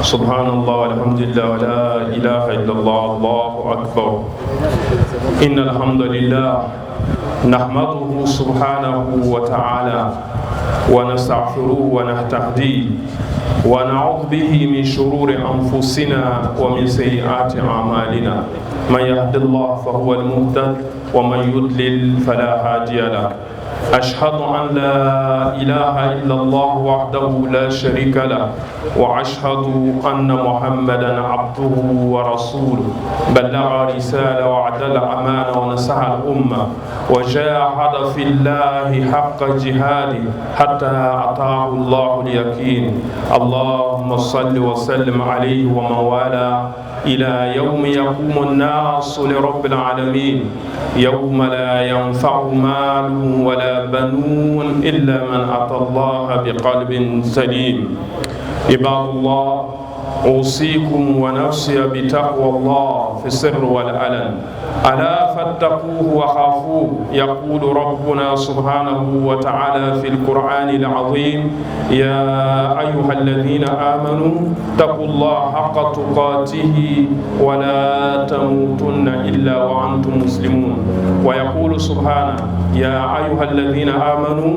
سبحان الله والحمد لله ولا إله إلا الله الله أكبر إن الحمد لله نحمده سبحانه وتعالى ونستغفره ونستهديه ونعوذ به من شرور أنفسنا ومن سيئات أعمالنا من يهد الله فهو المهتد ومن يضلل فلا هادي له أشهد أن لا إله إلا الله وحده لا شريك له وأشهد أن محمدا عبده ورسوله بلغ رسالة وأدى الأمانة ونصح الأمة وجاهد في الله حق جهاده حتى أتاه الله اليقين اللهم صل وسلم عليه ومن والاه إلى يوم يقوم الناس لرب العالمين يوم لا ينفع مال ولا بنون إلا من أتى الله بقلب سليم عباد الله أوصيكم ونفسي بتقوى الله في السر والعلن ألا فاتقوه وخافوه يقول ربنا سبحانه وتعالى في القرآن العظيم يا أيها الذين آمنوا اتقوا الله حق تقاته ولا تموتن إلا وأنتم مسلمون ويقول سبحانه يا أيها الذين آمنوا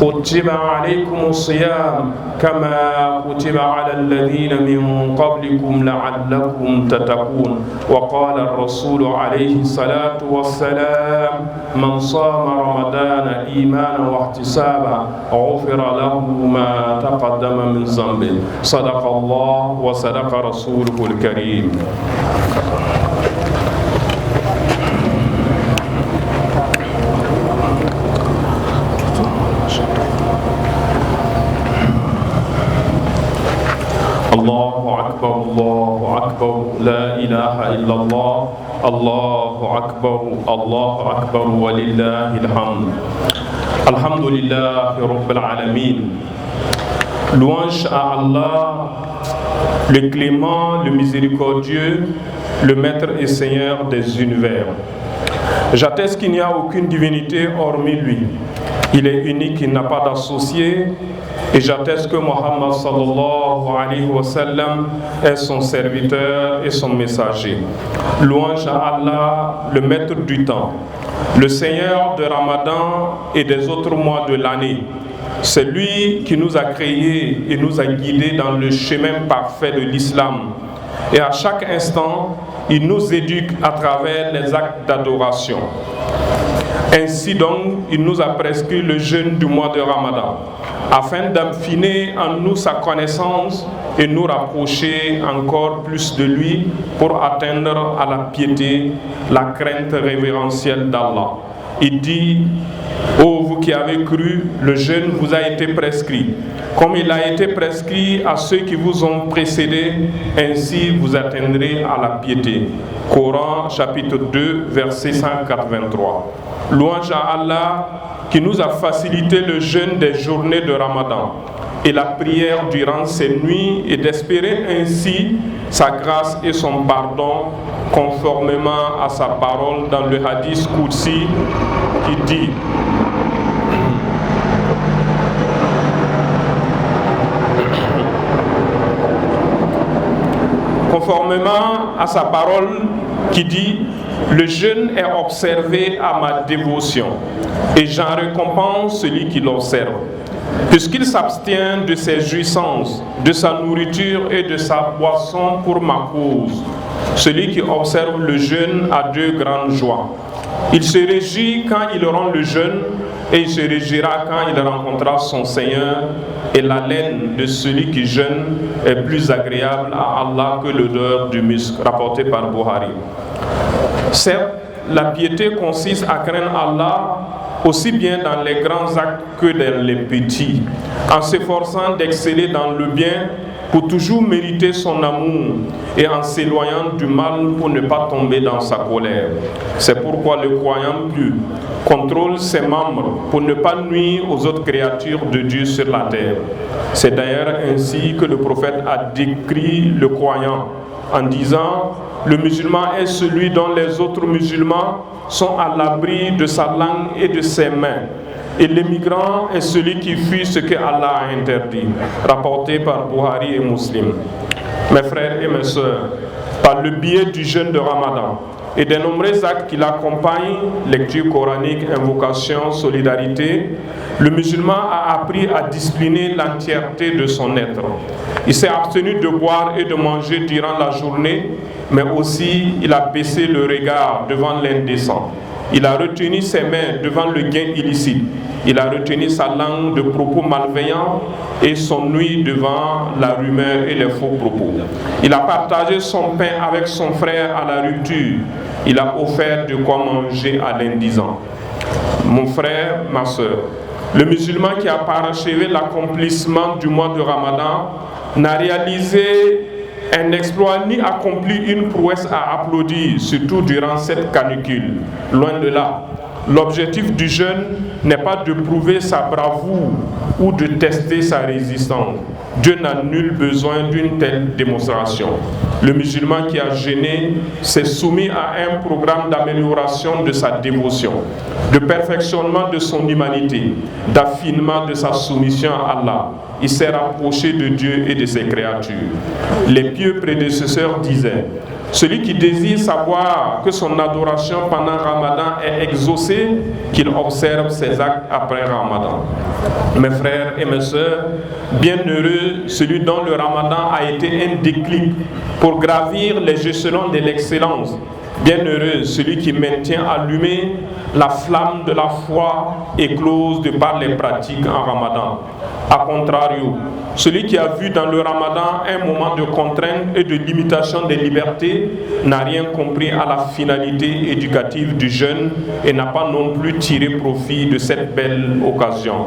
كتب عليكم الصيام كما كتب على الذين من قبلكم لعلكم تتقون وقال الرسول عليه الصلاة والسلام من صام رمضان إيمانا واحتسابا غفر له ما تقدم من ذنبه صدق الله وصدق رسوله الكريم. الله أكبر الله أكبر لا إله إلا الله الله أكبر الله أكبر ولله الحمد الحمد لله رب العالمين. Louange à Allah, le clément, le miséricordieux, le maître et seigneur des univers. J'atteste qu'il n'y a aucune divinité hormis lui. Il est unique, il n'a pas d'associé. Et j'atteste que Mohammed sallallahu alayhi wa sallam est son serviteur et son messager. Louange à Allah, le maître du temps, le Seigneur de Ramadan et des autres mois de l'année. C'est lui qui nous a créés et nous a guidés dans le chemin parfait de l'islam. Et à chaque instant, il nous éduque à travers les actes d'adoration. Ainsi donc, il nous a prescrit le jeûne du mois de Ramadan, afin d'affiner en nous sa connaissance et nous rapprocher encore plus de lui pour atteindre à la piété, la crainte révérentielle d'Allah. Il dit, ô vous qui avez cru, le jeûne vous a été prescrit, comme il a été prescrit à ceux qui vous ont précédés, ainsi vous atteindrez à la piété. Coran chapitre 2 verset 183. Louange à Allah qui nous a facilité le jeûne des journées de Ramadan et la prière durant ces nuits et d'espérer ainsi sa grâce et son pardon conformément à sa parole dans le hadith Qudsi qui dit conformément à sa parole qui dit le jeûne est observé à ma dévotion et j'en récompense celui qui l'observe, puisqu'il s'abstient de ses jouissances, de sa nourriture et de sa boisson pour ma cause. Celui qui observe le jeûne a deux grandes joies. Il se réjouit quand il rend le jeûne et il se réjouira quand il rencontrera son Seigneur, et l'haleine de celui qui jeûne est plus agréable à Allah que l'odeur du musc, rapporté par Bukhari. Certes, la piété consiste à craindre Allah aussi bien dans les grands actes que dans les petits, en s'efforçant d'exceller dans le bien pour toujours mériter son amour et en s'éloignant du mal pour ne pas tomber dans sa colère. C'est pourquoi le croyant pieux contrôle ses membres pour ne pas nuire aux autres créatures de Dieu sur la terre. C'est d'ailleurs ainsi que le prophète a décrit le croyant en disant: le musulman est celui dont les autres musulmans sont à l'abri de sa langue et de ses mains. Et l'émigrant est celui qui fuit ce que Allah a interdit, rapporté par Bukhari et Muslim. Mes frères et mes sœurs, par le biais du jeûne de Ramadan et des nombreux actes qui l'accompagnent, lecture coranique, invocation, solidarité, le musulman a appris à discipliner l'entièreté de son être. Il s'est abstenu de boire et de manger durant la journée, mais aussi il a baissé le regard devant l'indécent. Il a retenu ses mains devant le gain illicite. Il a retenu sa langue de propos malveillants et son ouïe devant la rumeur et les faux propos. Il a partagé son pain avec son frère à la rupture. Il a offert de quoi manger à l'indigent. Mon frère, ma soeur, le musulman qui a parachevé l'accomplissement du mois de Ramadan n'a réalisé un exploit ni accompli une prouesse à applaudir, surtout durant cette canicule. Loin de là. L'objectif du jeûne n'est pas de prouver sa bravoure ou de tester sa résistance. Dieu n'a nul besoin d'une telle démonstration. Le musulman qui a jeûné s'est soumis à un programme d'amélioration de sa dévotion, de perfectionnement de son humanité, d'affinement de sa soumission à Allah. Il s'est rapproché de Dieu et de ses créatures. Les pieux prédécesseurs disaient: celui qui désire savoir que son adoration pendant Ramadan est exaucée, qu'il observe ses actes après Ramadan. Mes frères et mes sœurs, bienheureux celui dont le Ramadan a été un déclic pour gravir les échelons de l'excellence. Bienheureux celui qui maintient allumée la flamme de la foi éclose de par les pratiques en Ramadan. A contrario, celui qui a vu dans le Ramadan un moment de contrainte et de limitation des libertés n'a rien compris à la finalité éducative du jeûne et n'a pas non plus tiré profit de cette belle occasion.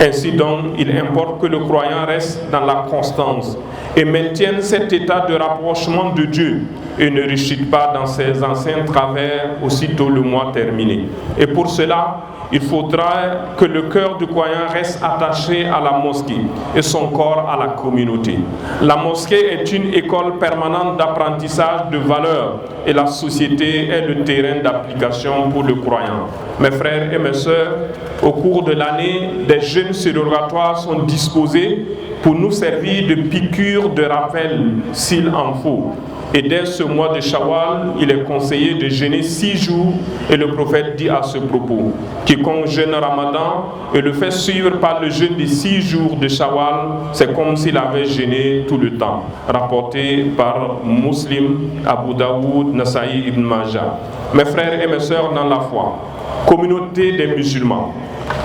Ainsi donc, il importe que le croyant reste dans la constance et maintienne cet état de rapprochement de Dieu et ne rechute pas dans ses anciens travers aussitôt le mois terminé. Et pour cela, il faudra que le cœur du croyant reste attaché à la mosquée et son corps à la communauté. La mosquée est une école permanente d'apprentissage de valeurs et la société est le terrain d'application pour le croyant. Mes frères et mes sœurs, au cours de l'année, des jeûnes surrogatoires sont disposés pour nous servir de piqûre de rappel s'il en faut. Et dès ce mois de Shawwal, il est conseillé de jeûner 6 jours et le prophète dit à ce propos: quiconque jeûne Ramadan et le fait suivre par le jeûne des 6 jours de Shawwal, c'est comme s'il avait jeûné tout le temps. Rapporté par Muslim, Abu Daoud, Nasaï ibn Majah. Mes frères et mes sœurs dans la foi, communauté des musulmans,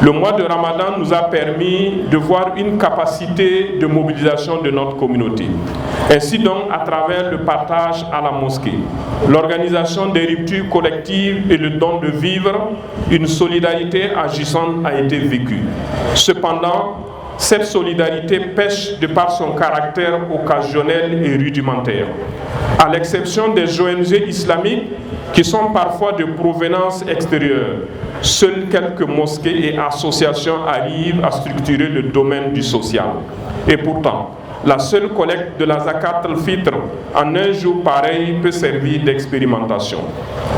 le mois de Ramadan nous a permis de voir une capacité de mobilisation de notre communauté. Ainsi donc, à travers le partage à la mosquée, l'organisation des ruptures collectives et le don de vivre, une solidarité agissante a été vécue. Cependant, cette solidarité pèche de par son caractère occasionnel et rudimentaire. À l'exception des ONG islamiques qui sont parfois de provenance extérieure, seules quelques mosquées et associations arrivent à structurer le domaine du social. Et pourtant, la seule collecte de la Zakat al-Fitr en un jour pareil peut servir d'expérimentation.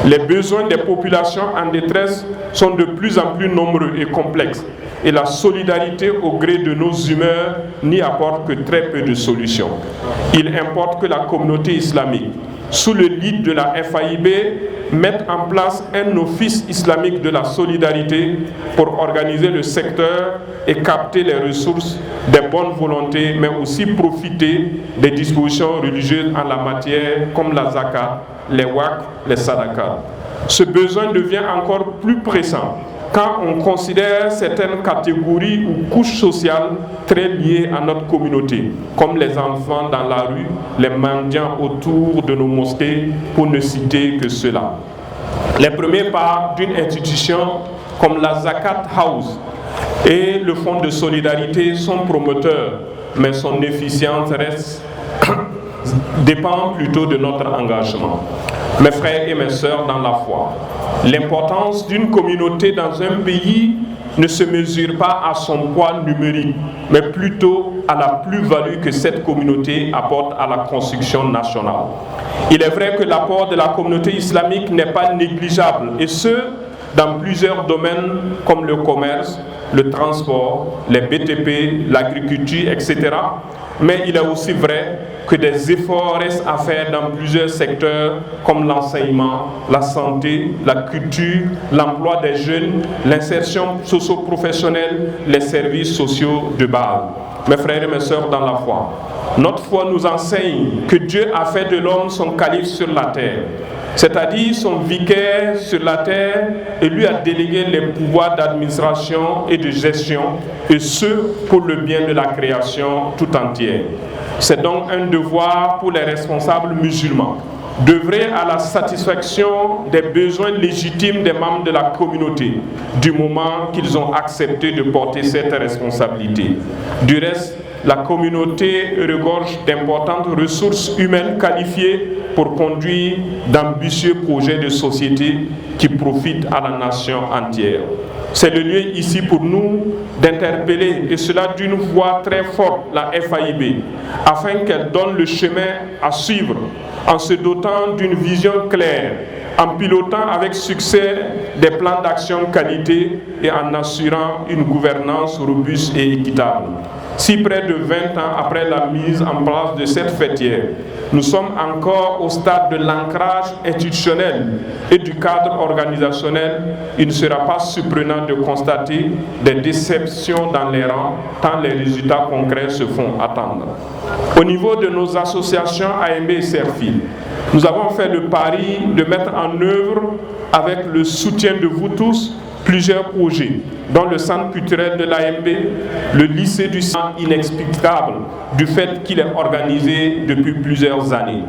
Les besoins des populations en détresse sont de plus en plus nombreux et complexes, et la solidarité au gré de nos humeurs n'y apporte que très peu de solutions. Il importe que la communauté islamique, sous le lead de la FAIB, mette en place un office islamique de la solidarité pour organiser le secteur et capter les ressources des bonnes volontés, mais aussi profiter des dispositions religieuses en la matière comme la zakat, les waqf, les sadaqat. Ce besoin devient encore plus pressant quand on considère certaines catégories ou couches sociales très liées à notre communauté, comme les enfants dans la rue, les mendiants autour de nos mosquées, pour ne citer que cela. Les premiers pas d'une institution comme la Zakat House et le Fonds de solidarité sont promoteurs, mais son efficience dépend plutôt de notre engagement. Mes frères et mes sœurs dans la foi, l'importance d'une communauté dans un pays ne se mesure pas à son poids numérique, mais plutôt à la plus-value que cette communauté apporte à la construction nationale. Il est vrai que l'apport de la communauté islamique n'est pas négligeable, et ce, dans plusieurs domaines comme le commerce, le transport, les BTP, l'agriculture, etc. Mais il est aussi vrai que des efforts restent à faire dans plusieurs secteurs comme l'enseignement, la santé, la culture, l'emploi des jeunes, l'insertion socio-professionnelle, les services sociaux de base. Mes frères et mes sœurs dans la foi, notre foi nous enseigne que Dieu a fait de l'homme son calife sur la terre, c'est-à-dire son vicaire sur la terre, et lui a délégué les pouvoirs d'administration et de gestion, et ce pour le bien de la création tout entière. C'est donc un devoir pour les responsables musulmans d'œuvrer à la satisfaction des besoins légitimes des membres de la communauté, du moment qu'ils ont accepté de porter cette responsabilité. Du reste, la communauté regorge d'importantes ressources humaines qualifiées pour conduire d'ambitieux projets de société qui profitent à la nation entière. C'est le lieu ici pour nous d'interpeller, et cela d'une voix très forte, la FAIB, afin qu'elle donne le chemin à suivre en se dotant d'une vision claire, en pilotant avec succès des plans d'action qualité et en assurant une gouvernance robuste et équitable. Si près de 20 ans après la mise en place de cette fêtière, nous sommes encore au stade de l'ancrage institutionnel et du cadre organisationnel, il ne sera pas surprenant de constater des déceptions dans les rangs, tant les résultats concrets se font attendre. Au niveau de nos associations AMB et CERFIL, nous avons fait le pari de mettre en œuvre, avec le soutien de vous tous, plusieurs projets, dont le centre culturel de l'AMB, le lycée du sang inexplicable du fait qu'il est organisé depuis plusieurs années.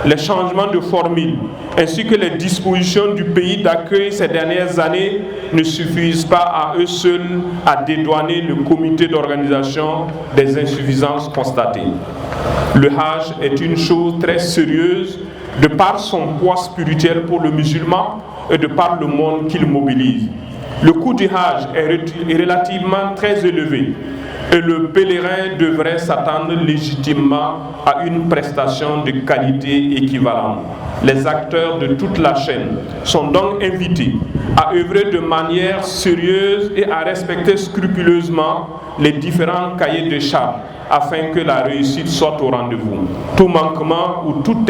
Les changements de formule ainsi que les dispositions du pays d'accueil ces dernières années ne suffisent pas à eux seuls à dédouaner le comité d'organisation des insuffisances constatées. Le Hajj est une chose très sérieuse de par son poids spirituel pour le musulman et de par le monde qu'il mobilise. Le coût du Hajj est relativement très élevé et le pèlerin devrait s'attendre légitimement à une prestation de qualité équivalente. Les acteurs de toute la chaîne sont donc invités à œuvrer de manière sérieuse et à respecter scrupuleusement les différents cahiers de charges afin que la réussite soit au rendez-vous. Tout manquement ou toute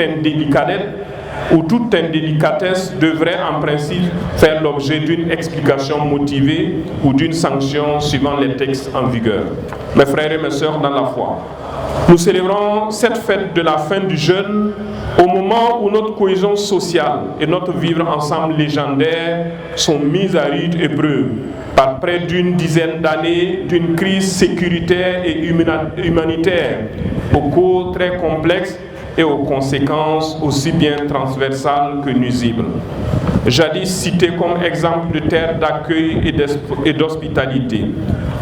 indélicatesse devrait en principe faire l'objet d'une explication motivée ou d'une sanction suivant les textes en vigueur. Mes frères et mes sœurs dans la foi, nous célébrons cette fête de la fin du jeûne au moment où notre cohésion sociale et notre vivre ensemble légendaire sont mises à rude épreuve par près d'une dizaine d'années d'une crise sécuritaire et humanitaire aux causes très complexes et aux conséquences aussi bien transversales que nuisibles. Jadis cité comme exemple de terre d'accueil et d'hospitalité,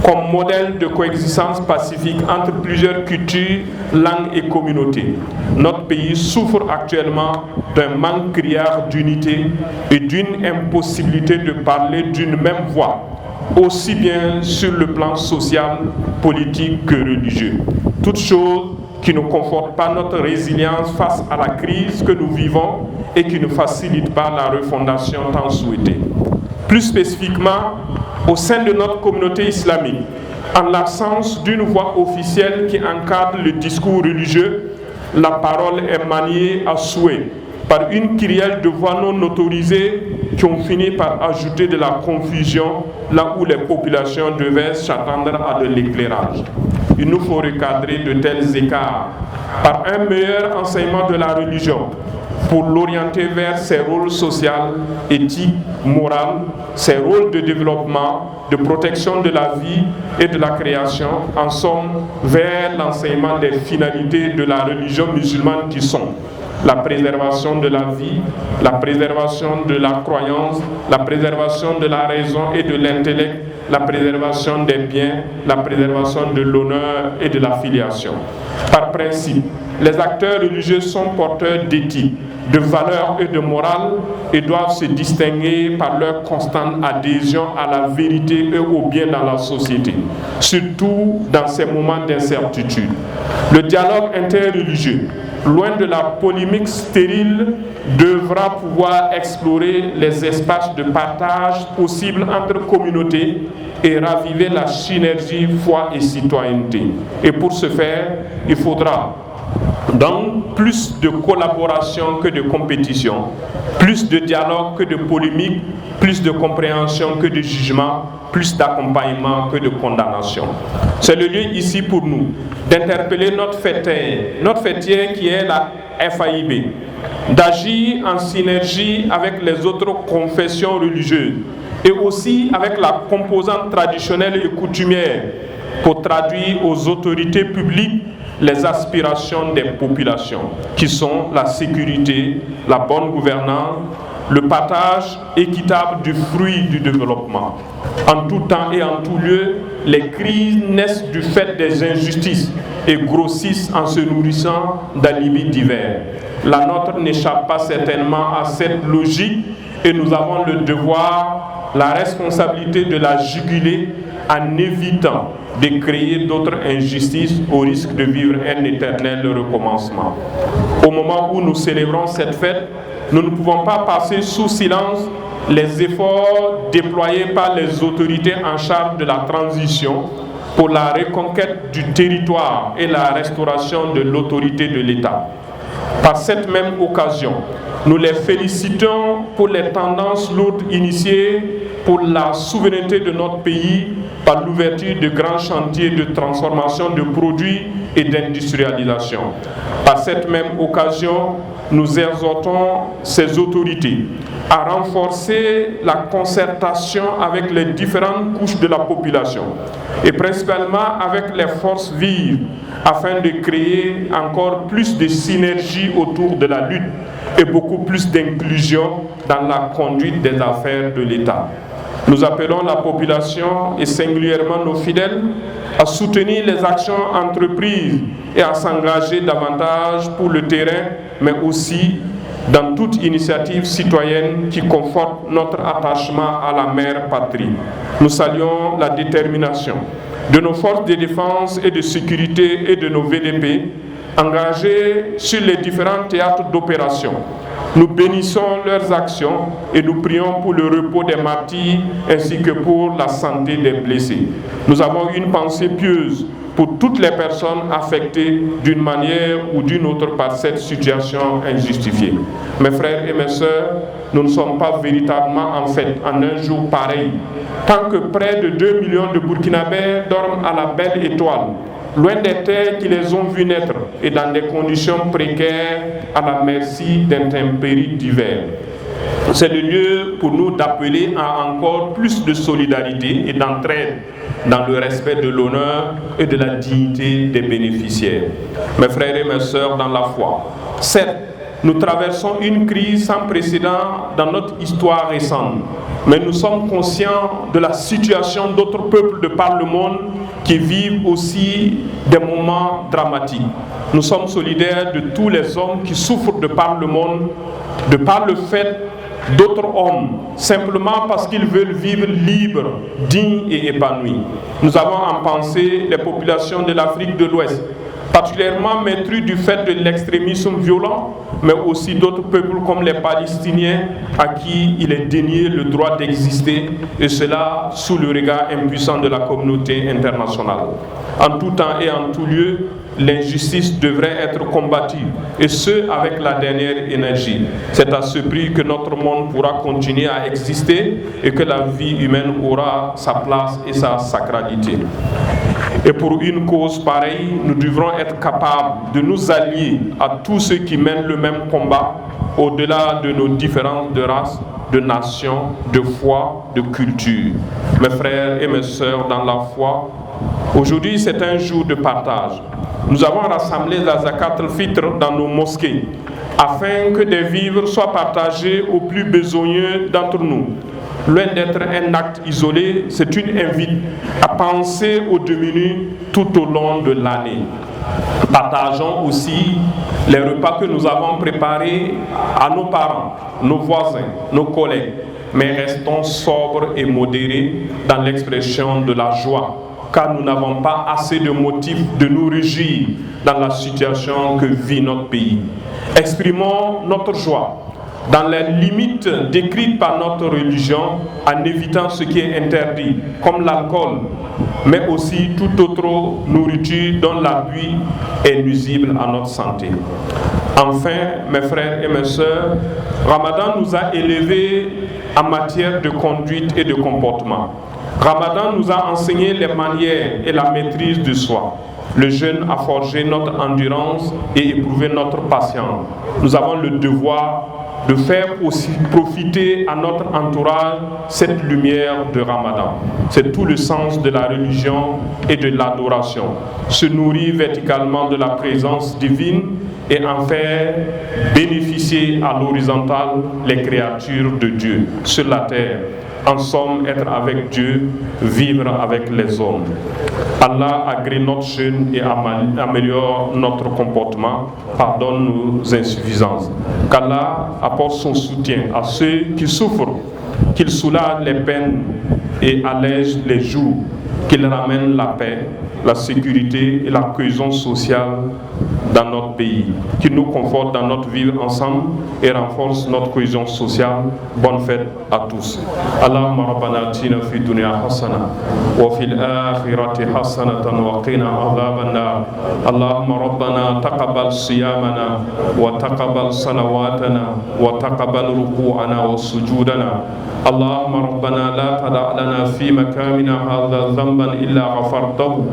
comme modèle de coexistence pacifique entre plusieurs cultures, langues et communautés, notre pays souffre actuellement d'un manque criard d'unité et d'une impossibilité de parler d'une même voix, aussi bien sur le plan social, politique que religieux. Toutes choses qui ne confortent pas notre résilience face à la crise que nous vivons et qui ne facilitent pas la refondation tant souhaitée. Plus spécifiquement, au sein de notre communauté islamique, en l'absence d'une voix officielle qui encadre le discours religieux, la parole est maniée à souhait par une kyrielle de voix non autorisées qui ont fini par ajouter de la confusion là où les populations devaient s'attendre à de l'éclairage. Il nous faut recadrer de tels écarts par un meilleur enseignement de la religion pour l'orienter vers ses rôles sociaux, éthiques, moraux, ses rôles de développement, de protection de la vie et de la création, en somme, vers l'enseignement des finalités de la religion musulmane qui sont la préservation de la vie, la préservation de la croyance, la préservation de la raison et de l'intellect, la préservation des biens, la préservation de l'honneur et de la filiation. Par principe, les acteurs religieux sont porteurs d'éthique, de valeurs et de morale et doivent se distinguer par leur constante adhésion à la vérité et au bien dans la société, surtout dans ces moments d'incertitude. Le dialogue interreligieux, loin de la polémique stérile, devra pouvoir explorer les espaces de partage possibles entre communautés et raviver la synergie foi et citoyenneté. Et pour ce faire, il faudra donc plus de collaboration que de compétition, plus de dialogue que de polémique, plus de compréhension que de jugement, plus d'accompagnement que de condamnation. C'est le lieu ici pour nous d'interpeller notre fêtière qui est la FAIB, d'agir en synergie avec les autres confessions religieuses et aussi avec la composante traditionnelle et coutumière pour traduire aux autorités publiques les aspirations des populations, qui sont la sécurité, la bonne gouvernance, le partage équitable du fruit du développement. En tout temps et en tout lieu, les crises naissent du fait des injustices et grossissent en se nourrissant d'alibis divers. La nôtre n'échappe pas certainement à cette logique et nous avons le devoir, la responsabilité de la juguler en évitant de créer d'autres injustices au risque de vivre un éternel recommencement. Au moment où nous célébrons cette fête, nous ne pouvons pas passer sous silence les efforts déployés par les autorités en charge de la transition pour la reconquête du territoire et la restauration de l'autorité de l'État. Par cette même occasion, nous les félicitons pour les tendances lourdes initiées pour la souveraineté de notre pays par l'ouverture de grands chantiers de transformation de produits et d'industrialisation. Par cette même occasion, nous exhortons ces autorités à renforcer la concertation avec les différentes couches de la population et principalement avec les forces vives afin de créer encore plus de synergie autour de la lutte et beaucoup plus d'inclusion dans la conduite des affaires de l'État. Nous appelons la population et singulièrement nos fidèles à soutenir les actions entreprises et à s'engager davantage pour le terrain, mais aussi dans toute initiative citoyenne qui conforte notre attachement à la mère patrie. Nous saluons la détermination de nos forces de défense et de sécurité et de nos VDP engagés sur les différents théâtres d'opération. Nous bénissons leurs actions et nous prions pour le repos des martyrs ainsi que pour la santé des blessés. Nous avons une pensée pieuse pour toutes les personnes affectées d'une manière ou d'une autre par cette situation injustifiée. Mes frères et mes sœurs, nous ne sommes pas véritablement en fête en un jour pareil. Tant que près de 2 millions de Burkinabés dorment à la belle étoile, loin des terres qui les ont vus naître et dans des conditions précaires à la merci d'intempéries divers. C'est le lieu pour nous d'appeler à encore plus de solidarité et d'entraide dans le respect de l'honneur et de la dignité des bénéficiaires. Mes frères et mes sœurs dans la foi, certes, nous traversons une crise sans précédent dans notre histoire récente, mais nous sommes conscients de la situation d'autres peuples de par le monde qui vivent aussi des moments dramatiques. Nous sommes solidaires de tous les hommes qui souffrent de par le monde, de par le fait d'autres hommes, simplement parce qu'ils veulent vivre libres, dignes et épanouis. Nous avons en pensée les populations de l'Afrique de l'Ouest, particulièrement maîtrise du fait de l'extrémisme violent, mais aussi d'autres peuples comme les Palestiniens à qui il est dénié le droit d'exister, et cela sous le regard impuissant de la communauté internationale. En tout temps et en tout lieu, l'injustice devrait être combattue, et ce, avec la dernière énergie. C'est à ce prix que notre monde pourra continuer à exister et que la vie humaine aura sa place et sa sacralité. Et pour une cause pareille, nous devrons être capables de nous allier à tous ceux qui mènent le même combat, au-delà de nos différences de race, de nation, de foi, de culture. Mes frères et mes sœurs dans la foi, aujourd'hui c'est un jour de partage. Nous avons rassemblé la Zakat al-Fitr dans nos mosquées afin que des vivres soient partagés aux plus besogneux d'entre nous. Loin d'être un acte isolé, c'est une invite à penser aux démunis tout au long de l'année. Partageons aussi les repas que nous avons préparés à nos parents, nos voisins, nos collègues, mais restons sobres et modérés dans l'expression de la joie, car nous n'avons pas assez de motifs de nous réjouir dans la situation que vit notre pays. Exprimons notre joie dans les limites décrites par notre religion, en évitant ce qui est interdit, comme l'alcool, mais aussi toute autre nourriture dont l'abus est nuisible à notre santé. Enfin, mes frères et mes sœurs, Ramadan nous a élevés en matière de conduite et de comportement. Ramadan nous a enseigné les manières et la maîtrise de soi. Le jeûne a forgé notre endurance et éprouvé notre patience. Nous avons le devoir de faire aussi profiter à notre entourage cette lumière de Ramadan. C'est tout le sens de la religion et de l'adoration. Se nourrir verticalement de la présence divine et en faire bénéficier à l'horizontale les créatures de Dieu sur la terre. En somme, être avec Dieu, vivre avec les hommes. Allah agrée notre jeûne et améliore notre comportement, pardonne nos insuffisances. Qu'Allah apporte son soutien à ceux qui souffrent, qu'il soulage les peines et allège les jours, qu'il ramène la paix, la sécurité et la cohésion sociale dans notre pays, qu'il nous conforte dans notre vivre ensemble et renforce notre cohésion sociale. Bonne fête à tous. Allahumma rabbana atina fi dunya hasana wa fil akhirati hasanatan wa qina adhaban nar. Allahumma rabbana taqabbal siyamana wa taqabbal salawatana wa taqabbal ruku'ana wa sujudana. Allahumma rabbana la tada' lana fi makamina hadha dhanban illa ghafartahu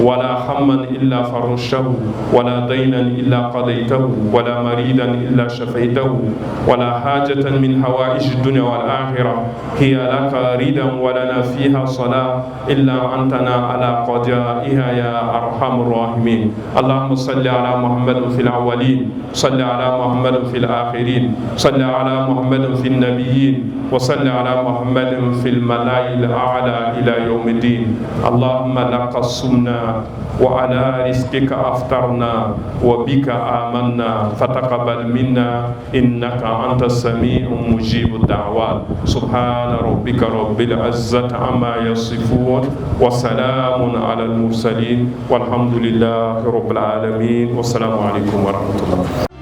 wa la hamman illa farrashahu wa la daynan illa qadaytahu wa la maridan illa shafaytahu wa la hajatan min hawa'ij ad-dunya wal akhirah hiya laka ridan wa lana fiha salah illa antana ala qada'iha ya arhamur rahimin. Allahumma salli ala Muhammadin fil awwalin, salli ala Muhammadin fil akhirin, salli ala Muhammadin fil nabiyyin wa salli على محمد في الملأ الأعلى إلى يوم الدين. اللهم لك صمنا وعلى رزقك أفطرنا وبك آمنا فتقبل منا إنك أنت السميع مجيب الدعوات. سبحان ربك رب العزة عما يصفون وسلام على المرسلين والحمد لله رب العالمين والسلام عليكم ورحمة الله.